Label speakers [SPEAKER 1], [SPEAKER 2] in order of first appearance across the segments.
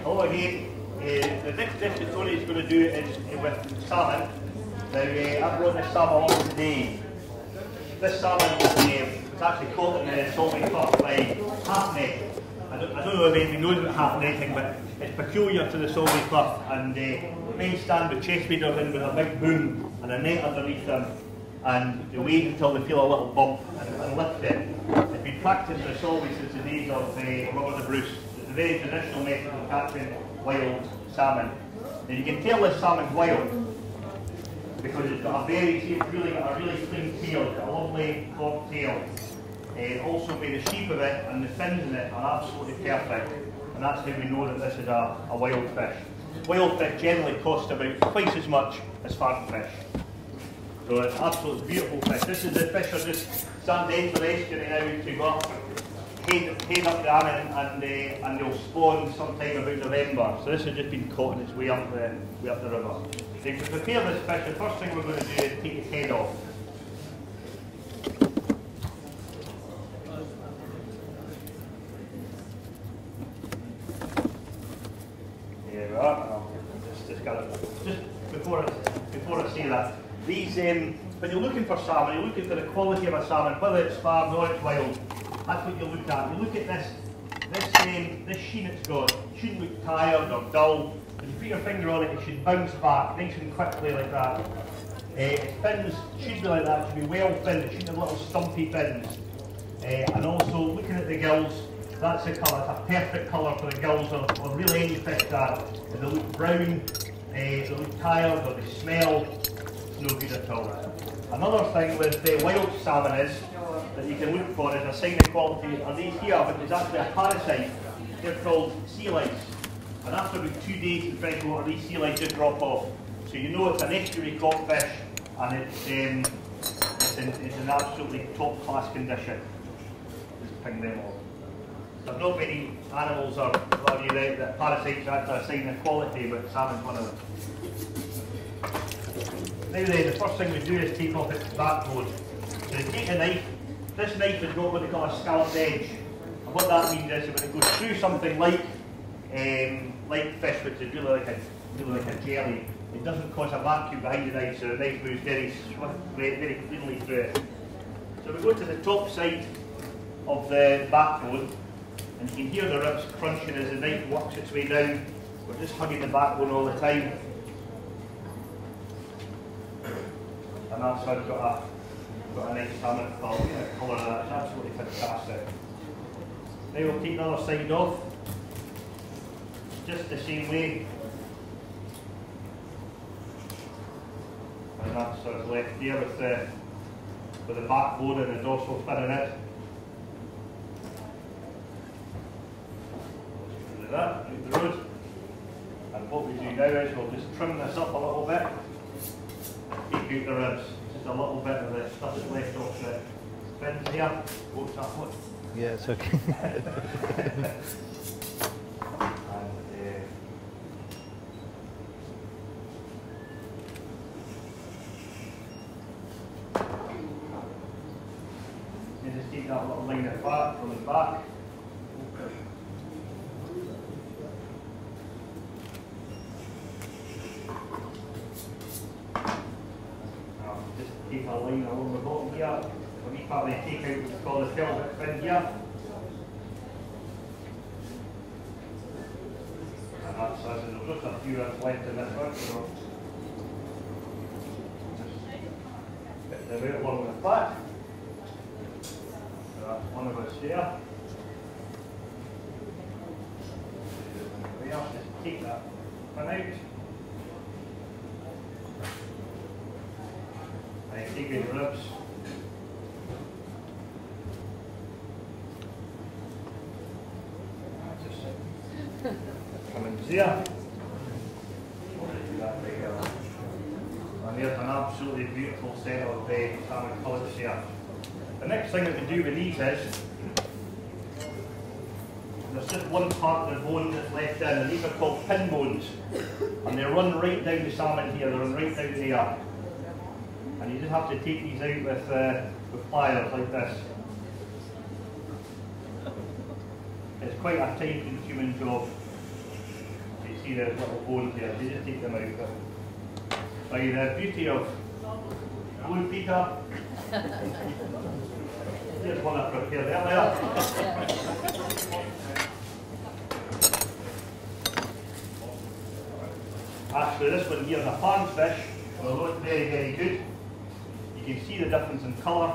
[SPEAKER 1] Hello again. The next dish that Tony is going to do is with salmon. Now, I've brought this salmon along today. This salmon was actually caught in the salmon club by half net. I don't know if anybody knows about half netting, but it's peculiar to the salmon club. And men stand with chest waders in with a big boom and a net underneath them, and they wait until they feel a little bump and lift it. It's been practiced in the salmon since the days of Robert the Bruce. It's a very traditional method of catching wild salmon. And you can tell this salmon's wild because it's got it's really got a really clean tail. It's got a lovely forked tail. Also, by the shape of it and the fins in it are absolutely perfect, and that's how we know that this is a wild fish. Wild fish generally cost about twice as much as farm fish. So it's an absolutely beautiful fish. This is the fish are just starting to enter the estuary now to go up, head up the Annan, and they'll spawn sometime about November. So this has just been caught on its way up the river. So to prepare this fish, the first thing we're going to do is take its head off. There we are. Just before I say that, these when you're looking for salmon, you're looking for the quality of a salmon, whether it's farmed or it's wild. That's what you look at. You look at this sheen it's got. It shouldn't look tired or dull. If you put your finger on it, it should bounce back nice and quickly like that. Its fins should be like that. It should be well finned. It shouldn't have little stumpy fins. And also looking at the gills, that's the colour. It's a perfect colour for the gills or really any fish that. If they look brown, they look tired, or they smell, it's no good at all. Another thing with the wild salmon is that you can look for is a sign of quality. Are these here, but there's actually a parasite. They're called sea lice. And after about 2 days in fresh water, these sea lice just drop off. So you know it's an estuary caught fish, and it's in absolutely top class condition. Just ping them off. There's not many animals or whatever that parasites are actually a sign of quality, but salmon's one of them. Now then, the first thing we do is take off its backbone. So you take a knife. This knife has got what they call a scalloped edge. And what that means is when it goes through something like fish, which is really like a jelly, it doesn't cause a vacuum behind the knife, so the knife moves very swiftly, very cleanly through it. So we go to the top side of the backbone, and you can hear the ribs crunching as the knife works its way down. We're just hugging the backbone all the time. And that's how it's got a nice salmon colour of that. It's absolutely fantastic. Now we'll take the other side off, just the same way. And that's sort of left there with the backbone and the dorsal fin in it. Do that, out the road. And what we do now is we'll just trim this up a little bit. Take out the ribs. Just a little bit of the stuff that's left off the fins here. What's that one?
[SPEAKER 2] Yeah, it's okay.
[SPEAKER 1] You just take that little line of fat from the back. Take a line along the bottom here. We partly take out what's called the pelvic fin here. And that's us, and there's just a few ribs left in this one, so just get the bit along the back. So that's one of us there. We have to take that fin out. And take out the ribs. Just come in there. And there's an absolutely beautiful set of salmon fillets here. The next thing that we do with these is there's just one part of the bone that's left in, and these are called pin bones. And they run right down the salmon here, they run right down there. And you just have to take these out with pliers like this. It's quite a time-consuming job. see the little bones there, they just take them out. By the beauty of blue Peter, here's one I prepared earlier. Actually, this one here is a farm fish, will look very, very good. You can see the difference in colour.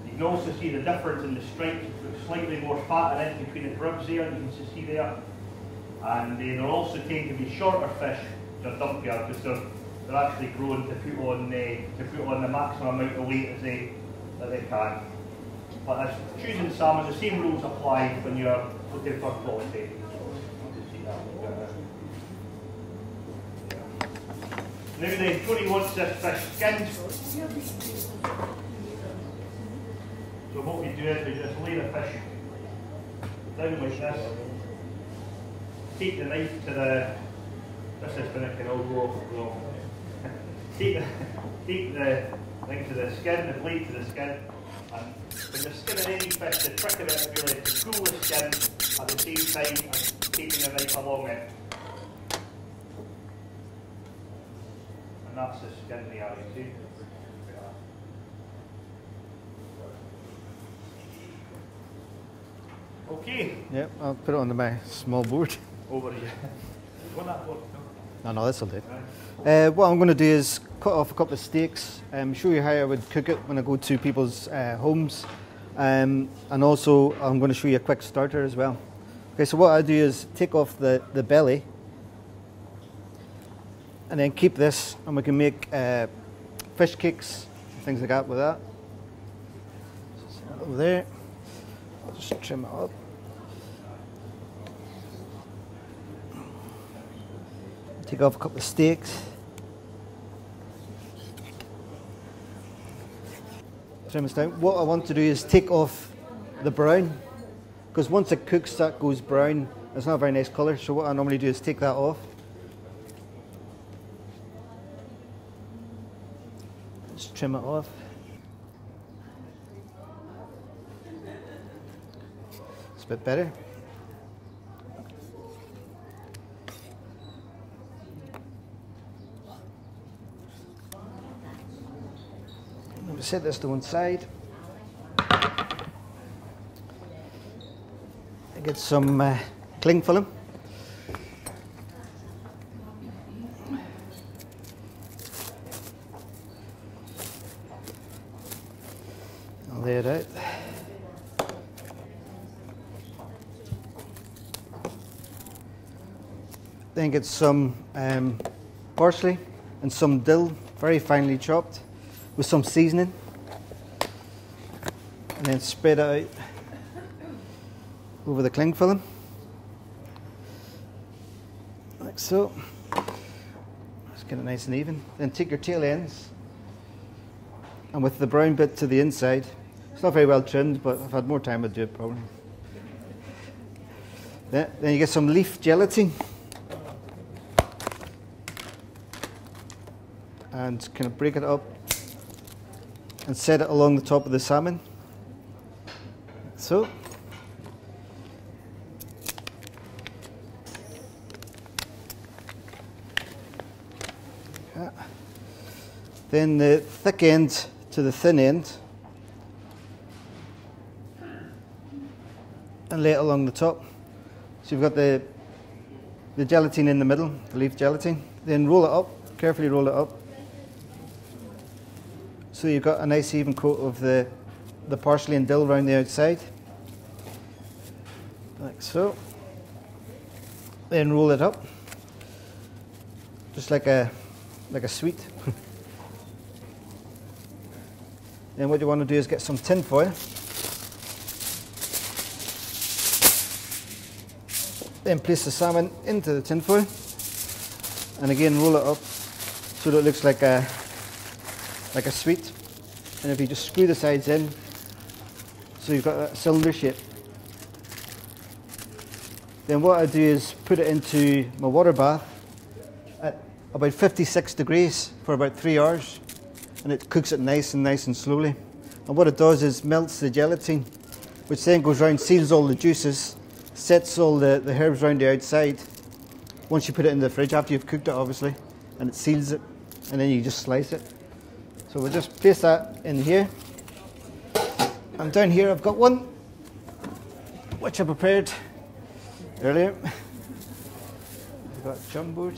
[SPEAKER 1] You can also see the difference in the stripes. It's slightly more fat in between its ribs there, you can see there. And they're also tend to be shorter fish, they're dumpier, because they're actually grown to put on the maximum amount of weight as that they can. But as choosing salmon, the same rules apply when you're looking for quality. Now then, Tony wants this fish skinned. So what we do is we just lay the fish down like this. Take the knife to this is going to all go off. Take the thing to the skin, the blade to the skin, and when you're skinning any fish, the trick of it is really to pull the skin at the same time as taking the knife along it. And that's the skin there, you see. Okay.
[SPEAKER 2] Yep, I'll put it onto my small board.
[SPEAKER 1] Over here. that board?
[SPEAKER 2] No, this will do. What I'm going to do is cut off a couple of steaks, show you how I would cook it when I go to people's homes, and also I'm going to show you a quick starter as well. Okay, so what I do is take off the belly, and then keep this, and we can make fish cakes, things like that with that. Over there, I'll just trim it up. Take off a couple of steaks. Trim this down. What I want to do is take off the brown, because once it cooks that goes brown. It's not a very nice colour, so what I normally do is take that off. Just trim it off. It's a bit better. Set this to one side. I get some cling film. I'll lay it out. Then get some parsley and some dill, very finely chopped, with some seasoning, and then spread it out over the cling film, like so. Just get it nice and even. Then take your tail ends, and with the brown bit to the inside, it's not very well trimmed, but if I had more time I'd do it probably. Then you get some leaf gelatin, and kind of break it up and set it along the top of the salmon, like so. Yeah. Then the thick end to the thin end, and lay it along the top. So you've got the gelatin in the middle, the leaf gelatin. Then roll it up, carefully roll it up, so you've got a nice even coat of the parsley and dill around the outside, like so. Then roll it up, just like a sweet. Then what you want to do is get some tin foil, then place the salmon into the tin foil, and again roll it up so that it looks like a sweet. And if you just screw the sides in, so you've got that cylinder shape. Then what I do is put it into my water bath at about 56 degrees for about 3 hours, and it cooks it nice and slowly. And what it does is melts the gelatin, which then goes round, seals all the juices, sets all the herbs around the outside, once you put it in the fridge after you've cooked it, obviously, and it seals it, and then you just slice it. So we'll just place that in here. And down here I've got one, which I prepared earlier. I've got jumboed.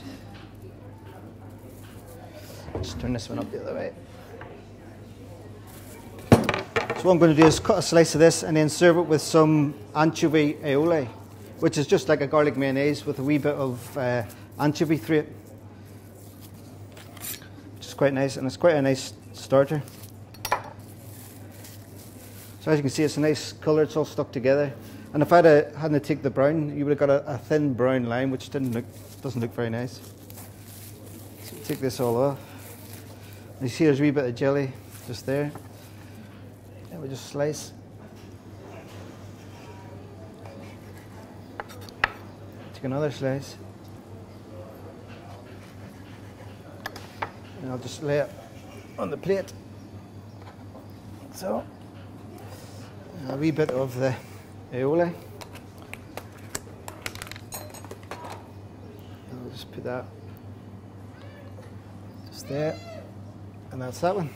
[SPEAKER 2] Just turn this one up the other way. So what I'm going to do is cut a slice of this and then serve it with some anchovy aioli, which is just like a garlic mayonnaise with a wee bit of anchovy through it. Which is quite nice, and it's quite a nice starter. So as you can see, it's a nice colour, it's all stuck together. And if I hadn't taken the brown, you would have got a thin brown line, which doesn't look very nice. So take this all off. And you see there's a wee bit of jelly just there. And we just slice. Take another slice. And I'll just lay it on the plate. So, a wee bit of the aioli. I'll just put that just there, and that's that one.